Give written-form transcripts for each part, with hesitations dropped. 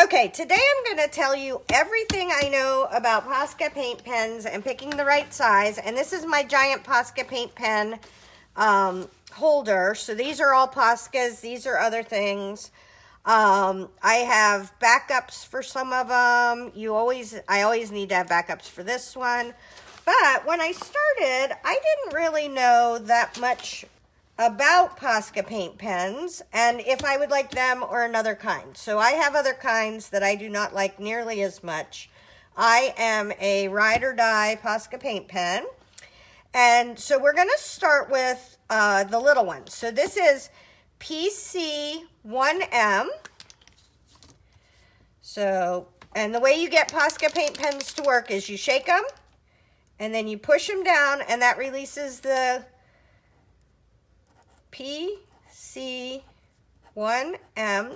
Okay, today I'm going to tell you everything I know about Posca paint pens and picking the right size. And this is my giant Posca paint pen holder. So these are all Poscas. These are other things. I have backups for some of them. I always need to have backups for this one. But when I started, I didn't really know that much about Posca paint pens and if I would like them or another kind. So I have other kinds that I do not like nearly as much. I am a ride or die Posca paint pen. And so we're going to start with the little one. So this is PC1M. So, and the way you get Posca paint pens to work is you shake them and then you push them down and that releases the PC1M,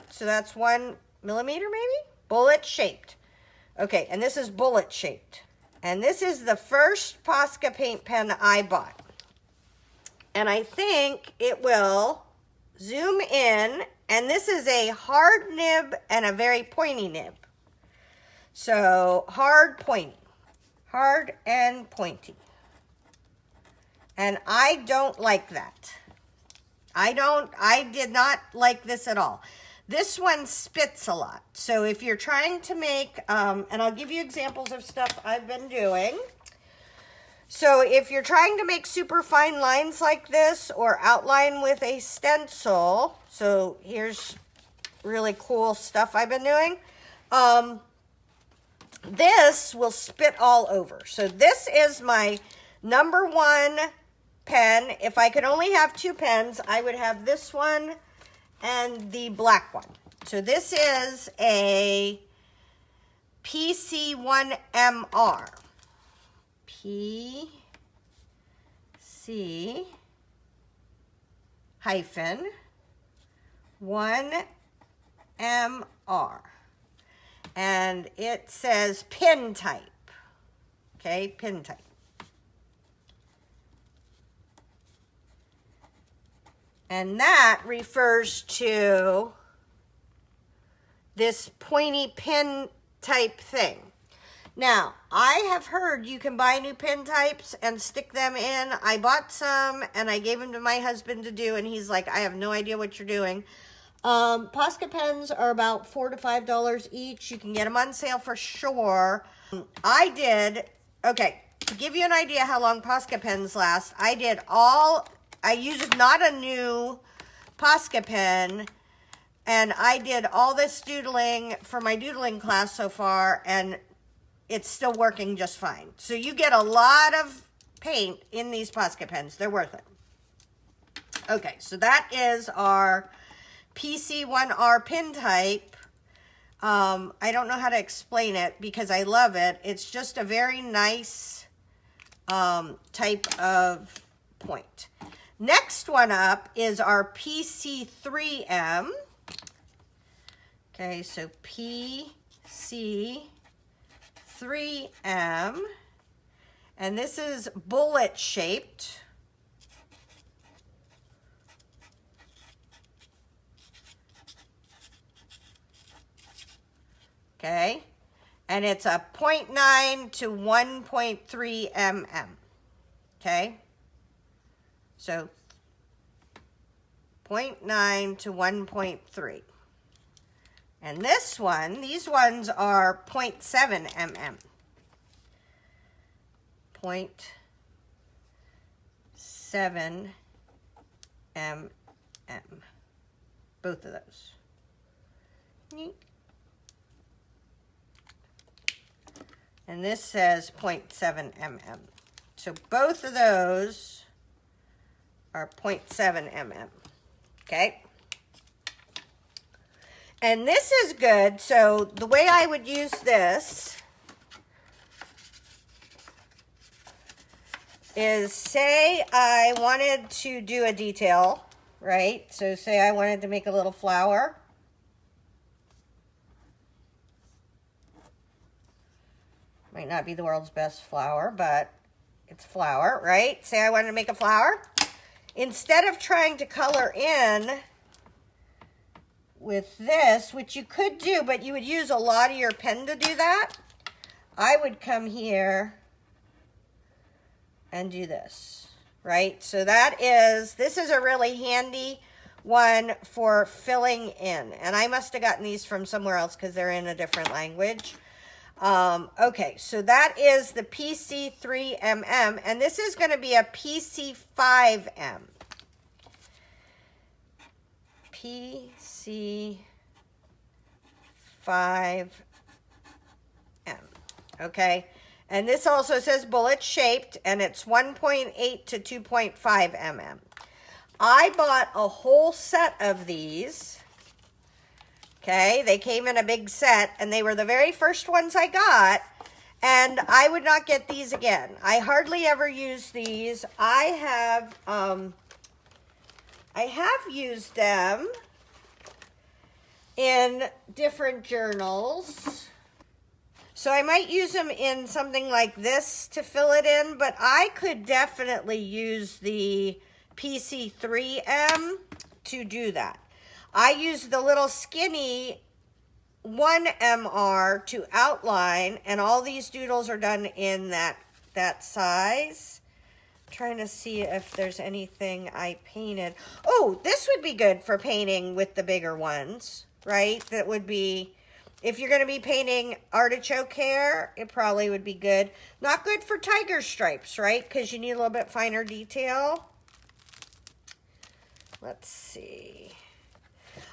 so that's 1 millimeter maybe? Bullet shaped. Okay, and this is bullet shaped. And this is the first Posca paint pen I bought. And I think it will zoom in, and this is a hard nib and a very pointy nib. So hard, pointy. Hard and pointy. And I don't like that. I did not like this at all. This one spits a lot. So if you're trying to make, and I'll give you examples of stuff I've been doing. So if you're trying to make super fine lines like this or outline with a stencil, so here's really cool stuff I've been doing. This will spit all over. So this is my #1 pen. If I could only have 2 pens, I would have this one and the black one. So this is a PC1MR. PC-1MR. And it says pin type. Okay, pin type. And that refers to this pointy pin type thing. Now, I have heard you can buy new pin types and stick them in. I bought some and I gave them to my husband to do, and he's like, I have no idea what you're doing. Posca pens are about $4 to $5 each. You can get them on sale for sure. Okay, to give you an idea how long Posca pens last, I used not a new Posca pen, and I did all this doodling for my doodling class so far, and it's still working just fine. So you get a lot of paint in these Posca pens. They're worth it. Okay, so that is our PC1R pin type. I don't know how to explain it because I love it. It's just a very nice type of point. Next one up is our PC3M. Okay, so PC3M. And this is bullet shaped. Okay, and it's a 0.9 to 1.3 mm. Okay. So 0.9 to 1.3. And these ones are 0.7 mm. 0.7 mm. Both of those. And this says 0.7 mm. So both of those are 0.7 mm. Okay. And this is good. So the way I would use this is, say I wanted to do a detail, right? So say I wanted to make a little flower. Might not be the world's best flower, but it's a flower, right? Say I wanted to make a flower. Instead of trying to color in with this, which you could do, but you would use a lot of your pen to do that. I would come here and do this, right? So this is a really handy one for filling in. And I must have gotten these from somewhere else because they're in a different language. Okay, so that is the PC3MM, and this is going to be a PC5M. PC5M. Okay, and this also says bullet shaped, and it's 1.8 to 2.5 mm. I bought a whole set of these. Okay, they came in a big set, and they were the very first ones I got, and I would not get these again. I hardly ever use these. I have used them in different journals. So I might use them in something like this to fill it in, but I could definitely use the PC3M to do that. I use the little skinny 1MR to outline, and all these doodles are done in that size. I'm trying to see if there's anything I painted. Oh, this would be good for painting with the bigger ones, right? That would be, if you're going to be painting artichoke hair, it probably would be good. Not good for tiger stripes, right? Because you need a little bit finer detail. Let's see.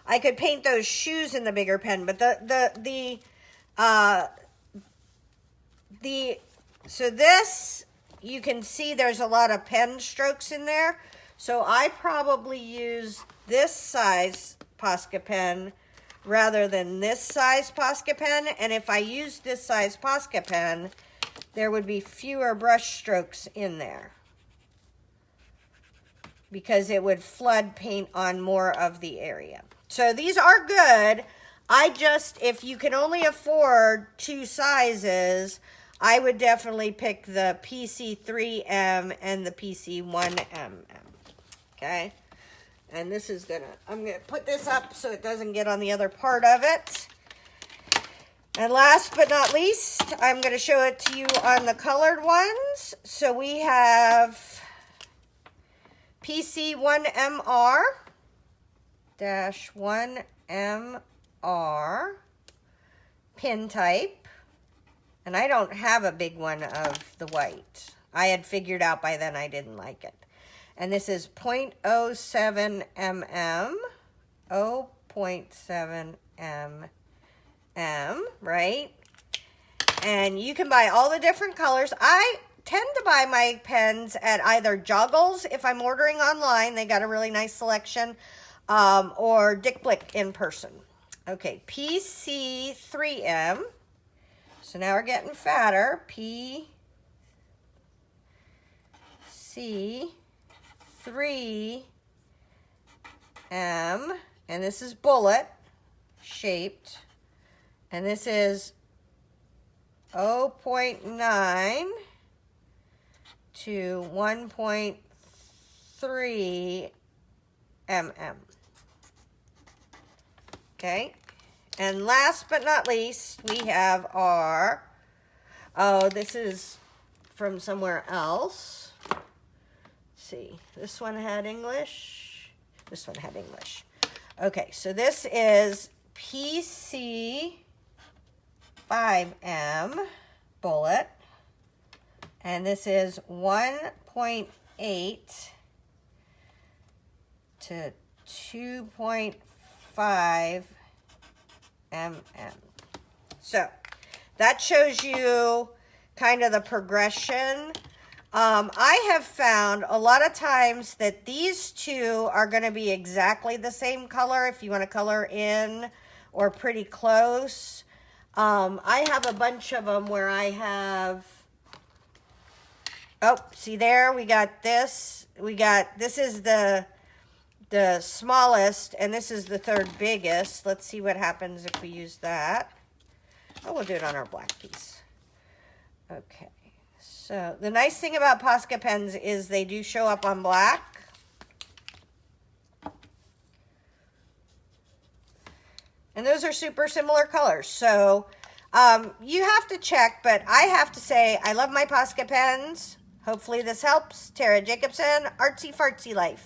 I could paint those shoes in the bigger pen, but so this, you can see there's a lot of pen strokes in there. So I probably use this size Posca pen rather than this size Posca pen. And if I used this size Posca pen, there would be fewer brush strokes in there, because it would flood paint on more of the area. So these are good. If you can only afford two sizes, I would definitely pick the PC3M and the PC1MM. Okay? And this is I'm gonna put this up so it doesn't get on the other part of it. And last but not least, I'm gonna show it to you on the colored ones. So we have PC1MR -1MR pin type, and I don't have a big one of the white. I had figured out by then I didn't like it. And this is 0.07 mm, 0.7 mm, right? And you can buy all the different colors. I tend to buy my pens at either Joggles if I'm ordering online. They got a really nice selection. Or Dick Blick in person. Okay, PC3M. So now we're getting fatter. PC3M. And this is bullet shaped. And this is 0.9 to 1.3 mm. Okay, and last but not least, we have our, this is from somewhere else. Let's see, this one had English. This one had English. Okay, so this is PC5M bullet, and this is 1.8 to 2.5 mm. So that shows you kind of the progression. I have found a lot of times that these two are going to be exactly the same color if you want to color in or pretty close. I have a bunch of them where I have, oh, see there, we got this. This is the smallest, and this is the third biggest. Let's see what happens if we use that. Oh, we'll do it on our black piece. Okay, so the nice thing about Posca pens is they do show up on black. And those are super similar colors. So you have to check, but I have to say I love my Posca pens. Hopefully this helps. Tara Jacobsen, Artsy Fartsy Life.